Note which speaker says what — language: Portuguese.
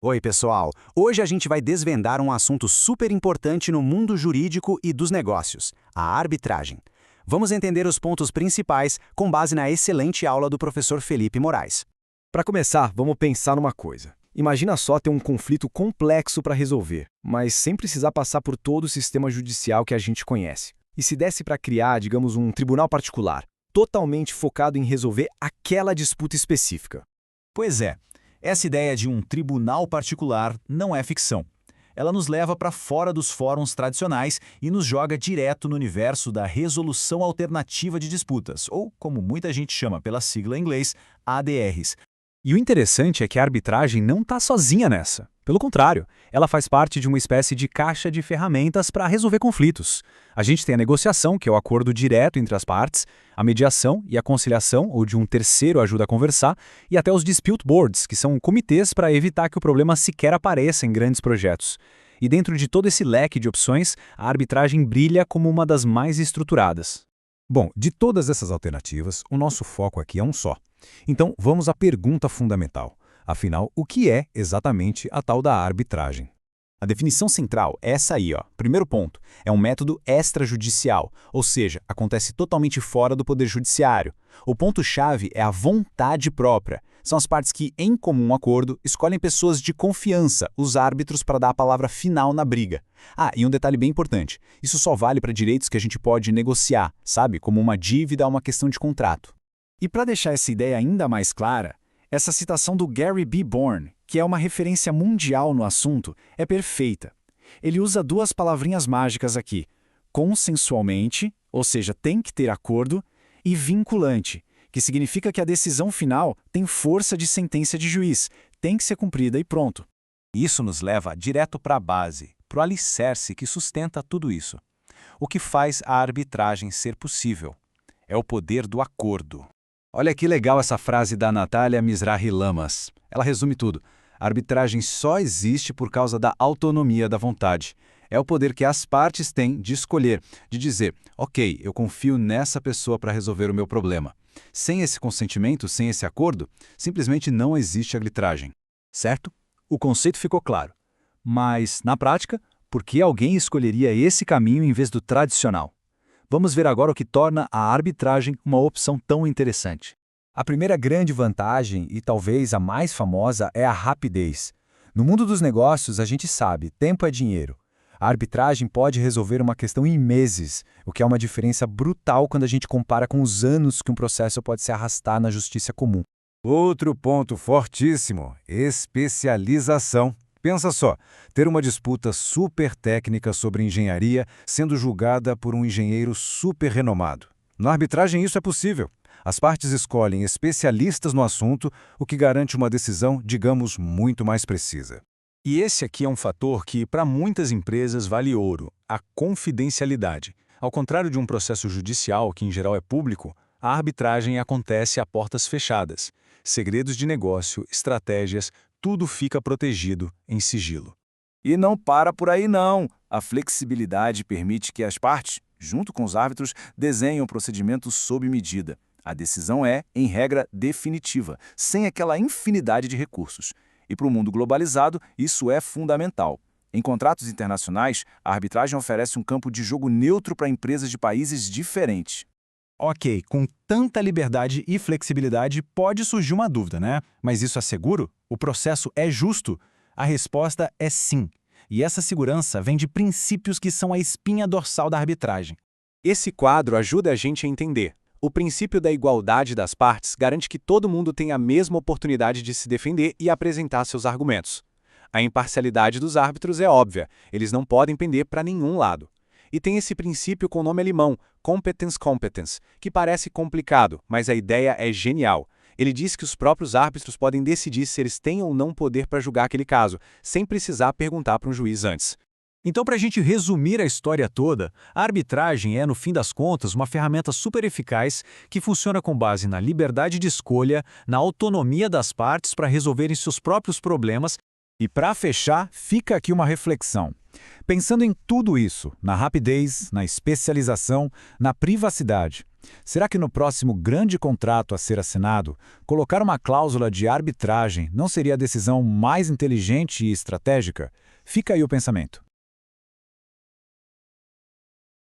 Speaker 1: Oi, pessoal! Hoje a gente vai desvendar um assunto super importante no mundo jurídico e dos negócios: a arbitragem. Vamos entender os pontos principais com base na excelente aula do professor Felipe Moraes.
Speaker 2: Para começar, vamos pensar numa coisa. Imagina só ter um conflito complexo para resolver, mas sem precisar passar por todo o sistema judicial que a gente conhece. E se desse para criar, digamos, um tribunal particular, totalmente focado em resolver aquela disputa específica?
Speaker 3: Pois é, essa ideia de um tribunal particular não é ficção. Ela nos leva para fora dos fóruns tradicionais e nos joga direto no universo da resolução alternativa de disputas, ou, como muita gente chama pela sigla em inglês, ADRs.
Speaker 4: E o interessante é que a arbitragem não está sozinha nessa. Pelo contrário, ela faz parte de uma espécie de caixa de ferramentas para resolver conflitos. A gente tem a negociação, que é o acordo direto entre as partes, a mediação e a conciliação, onde um terceiro ajuda a conversar, e até os dispute boards, que são comitês para evitar que o problema sequer apareça em grandes projetos. E dentro de todo esse leque de opções, a arbitragem brilha como uma das mais estruturadas.
Speaker 5: Bom, de todas essas alternativas, o nosso foco aqui é um só. Então, vamos à pergunta fundamental. Afinal, o que é exatamente a tal da arbitragem?
Speaker 3: A definição central é essa aí, ó. Primeiro ponto, é um método extrajudicial, ou seja, acontece totalmente fora do poder judiciário. O ponto-chave é a vontade própria. São as partes que, em comum acordo, escolhem pessoas de confiança, os árbitros, para dar a palavra final na briga. Ah, e um detalhe bem importante, isso só vale para direitos que a gente pode negociar, sabe? Como uma dívida ou uma questão de contrato.
Speaker 6: E para deixar essa ideia ainda mais clara, essa citação do Gary B. Bourne, que é uma referência mundial no assunto, é perfeita. Ele usa duas palavrinhas mágicas aqui: consensualmente, ou seja, tem que ter acordo, e vinculante, que significa que a decisão final tem força de sentença de juiz, tem que ser cumprida e pronto.
Speaker 3: Isso nos leva direto para a base, para o alicerce que sustenta tudo isso. O que faz a arbitragem ser possível é o poder do acordo.
Speaker 5: Olha que legal essa frase da Natália Mizrahi Lamas. Ela resume tudo. A arbitragem só existe por causa da autonomia da vontade. É o poder que as partes têm de escolher, de dizer, ok, eu confio nessa pessoa para resolver o meu problema. Sem esse consentimento, sem esse acordo, simplesmente não existe arbitragem.
Speaker 4: Certo? O conceito ficou claro. Mas, na prática, por que alguém escolheria esse caminho em vez do tradicional? Vamos ver agora o que torna a arbitragem uma opção tão interessante.
Speaker 2: A primeira grande vantagem, e talvez a mais famosa, é a rapidez. No mundo dos negócios, a gente sabe, tempo é dinheiro. A arbitragem pode resolver uma questão em meses, o que é uma diferença brutal quando a gente compara com os anos que um processo pode se arrastar na justiça comum.
Speaker 5: Outro ponto fortíssimo: especialização. Pensa só, ter uma disputa super técnica sobre engenharia sendo julgada por um engenheiro super renomado. Na arbitragem isso é possível. As partes escolhem especialistas no assunto, o que garante uma decisão, digamos, muito mais precisa.
Speaker 3: E esse aqui é um fator que, para muitas empresas, vale ouro: a confidencialidade. Ao contrário de um processo judicial, que em geral é público, a arbitragem acontece a portas fechadas. Segredos de negócio, estratégias, tudo fica protegido em sigilo.
Speaker 6: E não para por aí não. A flexibilidade permite que as partes, junto com os árbitros, desenhem o procedimento sob medida. A decisão é, em regra, definitiva, sem aquela infinidade de recursos. E para o mundo globalizado, isso é fundamental. Em contratos internacionais, a arbitragem oferece um campo de jogo neutro para empresas de países diferentes.
Speaker 3: Ok, com tanta liberdade e flexibilidade pode surgir uma dúvida, né? Mas isso é seguro? O processo é justo? A resposta é sim. E essa segurança vem de princípios que são a espinha dorsal da arbitragem. Esse quadro ajuda a gente a entender. O princípio da igualdade das partes garante que todo mundo tenha a mesma oportunidade de se defender e apresentar seus argumentos. A imparcialidade dos árbitros é óbvia, eles não podem pender para nenhum lado. E tem esse princípio com o nome alemão, competence, que parece complicado, mas a ideia é genial. Ele diz que os próprios árbitros podem decidir se eles têm ou não poder para julgar aquele caso, sem precisar perguntar para um juiz antes.
Speaker 4: Então, para a gente resumir a história toda, a arbitragem é, no fim das contas, uma ferramenta super eficaz que funciona com base na liberdade de escolha, na autonomia das partes para resolverem seus próprios problemas.
Speaker 2: E para fechar, fica aqui uma reflexão. Pensando em tudo isso, na rapidez, na especialização, na privacidade, Será que no próximo grande contrato a ser assinado, colocar uma cláusula de arbitragem não seria a decisão mais inteligente e estratégica? Fica aí o pensamento.